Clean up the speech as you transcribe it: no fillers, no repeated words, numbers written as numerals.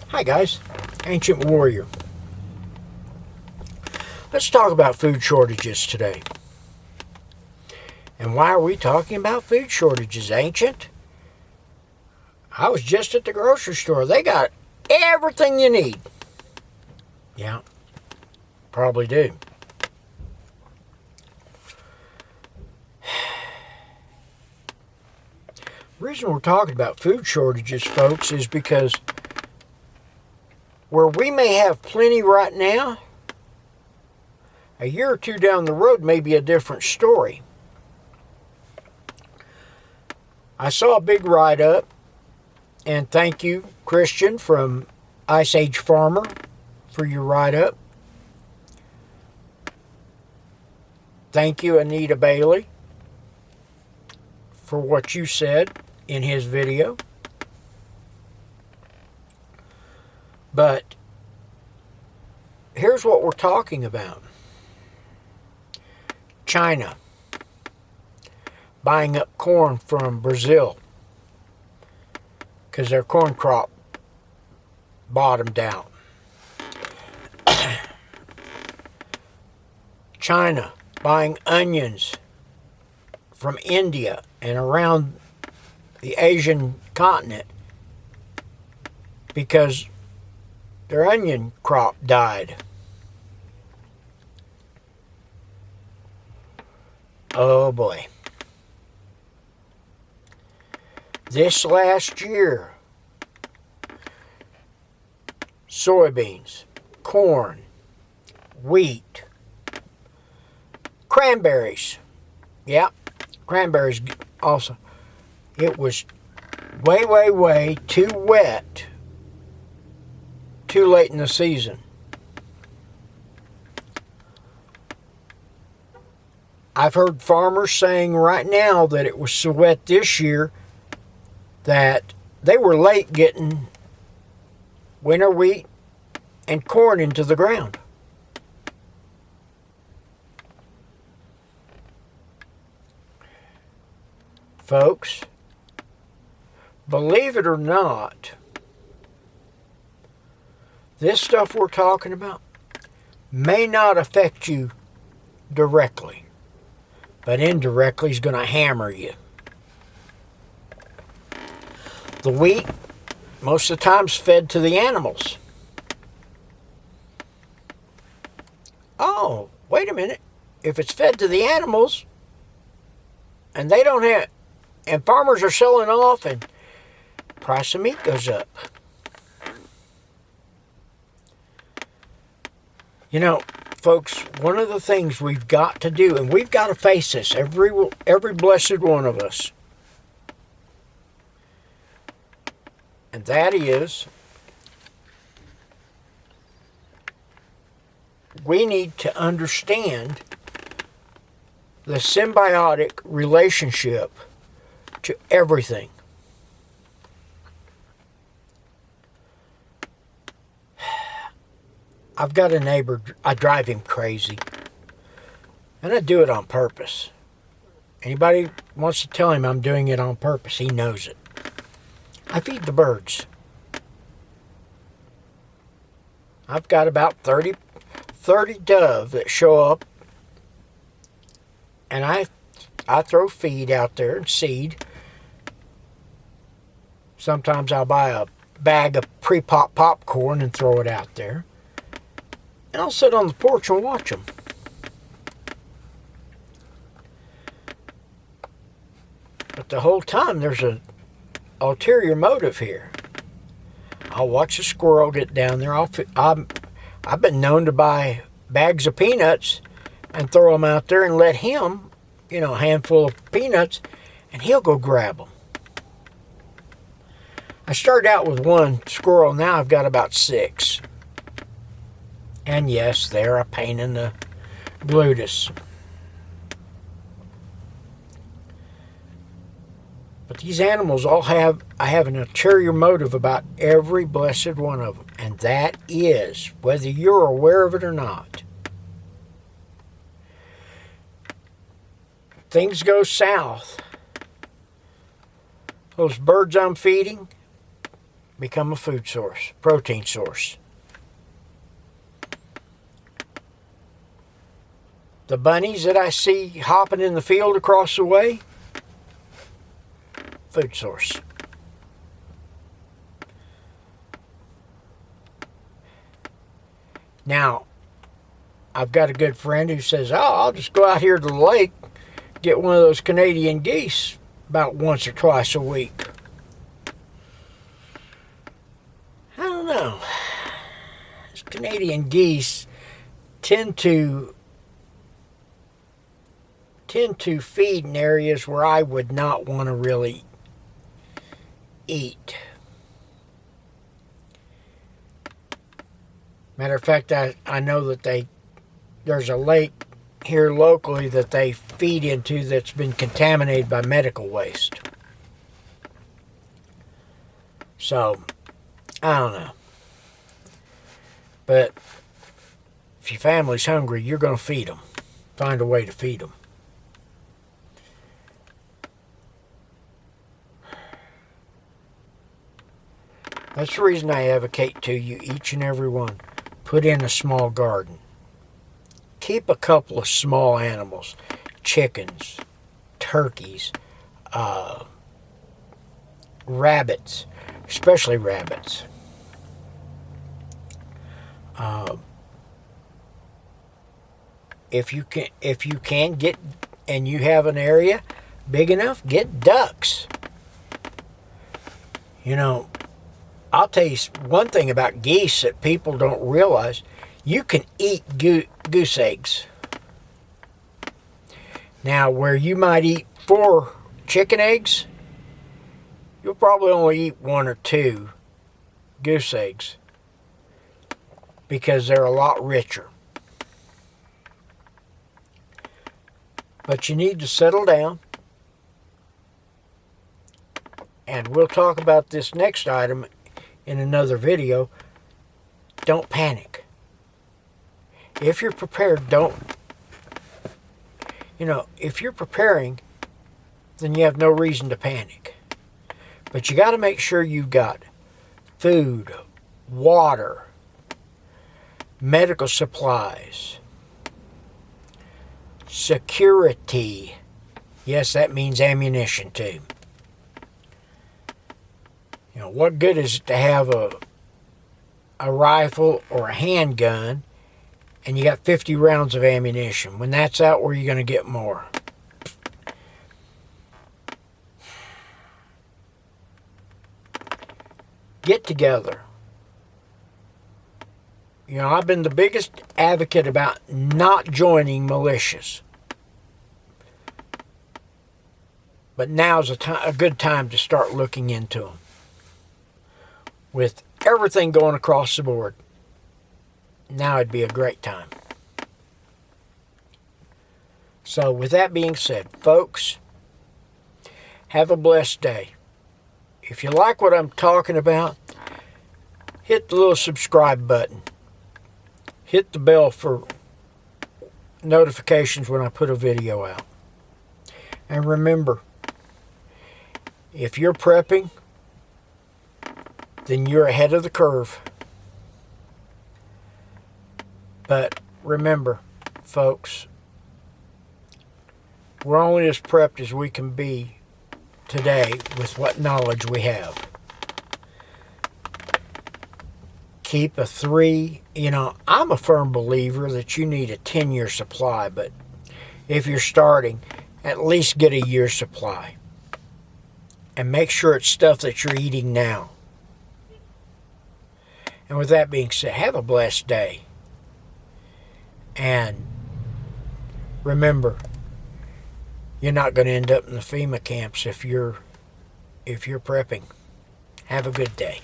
Hi guys, Ancient Warrior. Let's talk about food shortages today. And why are we talking about food shortages, Ancient? I was just at the grocery store. They got everything you need. Yeah, probably do. The reason we're talking about food shortages, folks, is because where we may have plenty right now, a year or two down the road may be a different story. I saw a big write-up, and thank you, Christian from Ice Age Farmer, for your write-up. Thank you, Anita Bailey, for what you said in his video. But here's what we're talking about. China buying up corn from Brazil because their corn crop bottomed out. China buying onions from India and around the Asian continent because their onion crop died. Oh boy. This last year, soybeans, corn, wheat, cranberries. Yeah, cranberries also. It was way too wet, too late in the season. I've heard farmers saying right now that it was so wet this year that they were late getting winter wheat and corn into the ground. Folks, believe it or not, this stuff we're talking about may not affect you directly, but indirectly is going to hammer you. The wheat, most of the time, is fed to the animals. Oh, wait a minute. If it's fed to the animals, and they don't have, and farmers are selling off, and price of meat goes up. You know, folks, one of the things we've got to do, and we've got to face this, every blessed one of us, and that is, we need to understand the symbiotic relationship to everything. I've got a neighbor, I drive him crazy, and I do it on purpose. Anybody wants to tell him I'm doing it on purpose, he knows it. I feed the birds. I've got about 30 dove that show up, and I throw feed out there and seed. Sometimes I'll buy a bag of pre-popped popcorn and throw it out there. And I'll sit on the porch and watch them. But the whole time there's an ulterior motive here. I'll watch a squirrel get down there. I've been known to buy bags of peanuts and throw them out there and let him, a handful of peanuts, and he'll go grab them. I started out with one squirrel. Now I've got about 6. And yes, they're a pain in the gluteus. But these animals all I have an ulterior motive about every blessed one of them. And that is, whether you're aware of it or not, things go south. Those birds I'm feeding, become a food source, protein source. The bunnies that I see hopping in the field across the way, food source. Now, I've got a good friend who says, oh, I'll just go out here to the lake, get one of those Canadian geese about once or twice a week. I don't know. These Canadian geese tend to feed in areas where I would not want to really eat. Matter of fact, I know that there's a lake here locally that they feed into that's been contaminated by medical waste. So, I don't know. But if your family's hungry, you're going to feed them. Find a way to feed them. That's the reason I advocate to you, each and every one, put in a small garden. Keep a couple of small animals, chickens, turkeys, rabbits, especially rabbits. If you can get, and you have an area big enough, get ducks. You know, I'll tell you one thing about geese that people don't realize. You can eat goose eggs. Now, where you might eat 4 chicken eggs, you'll probably only eat 1 or 2 goose eggs because they're a lot richer. But you need to settle down, and we'll talk about this next item in another video. Don't panic. If you're prepared, if you're preparing, then you have no reason to panic. But you got to make sure you've got food, water, medical supplies, security. Yes, that means ammunition too. You know, what good is it to have a rifle or a handgun and you got 50 rounds of ammunition? When that's out, where are you going to get more? Get together. You know, I've been the biggest advocate about not joining militias. But now's a good time to start looking into them. With everything going across the board, now would be a great time. So with that being said, folks, have a blessed day. If you like what I'm talking about, hit the little subscribe button. Hit the bell for notifications when I put a video out. And remember, if you're prepping, then you're ahead of the curve. But remember, folks, we're only as prepped as we can be today with what knowledge we have. Keep a 3, I'm a firm believer that you need a 10-year supply, but if you're starting, at least get a year's supply. And make sure it's stuff that you're eating now. And with that being said, have a blessed day. And remember, you're not going to end up in the FEMA camps if you're prepping. Have a good day.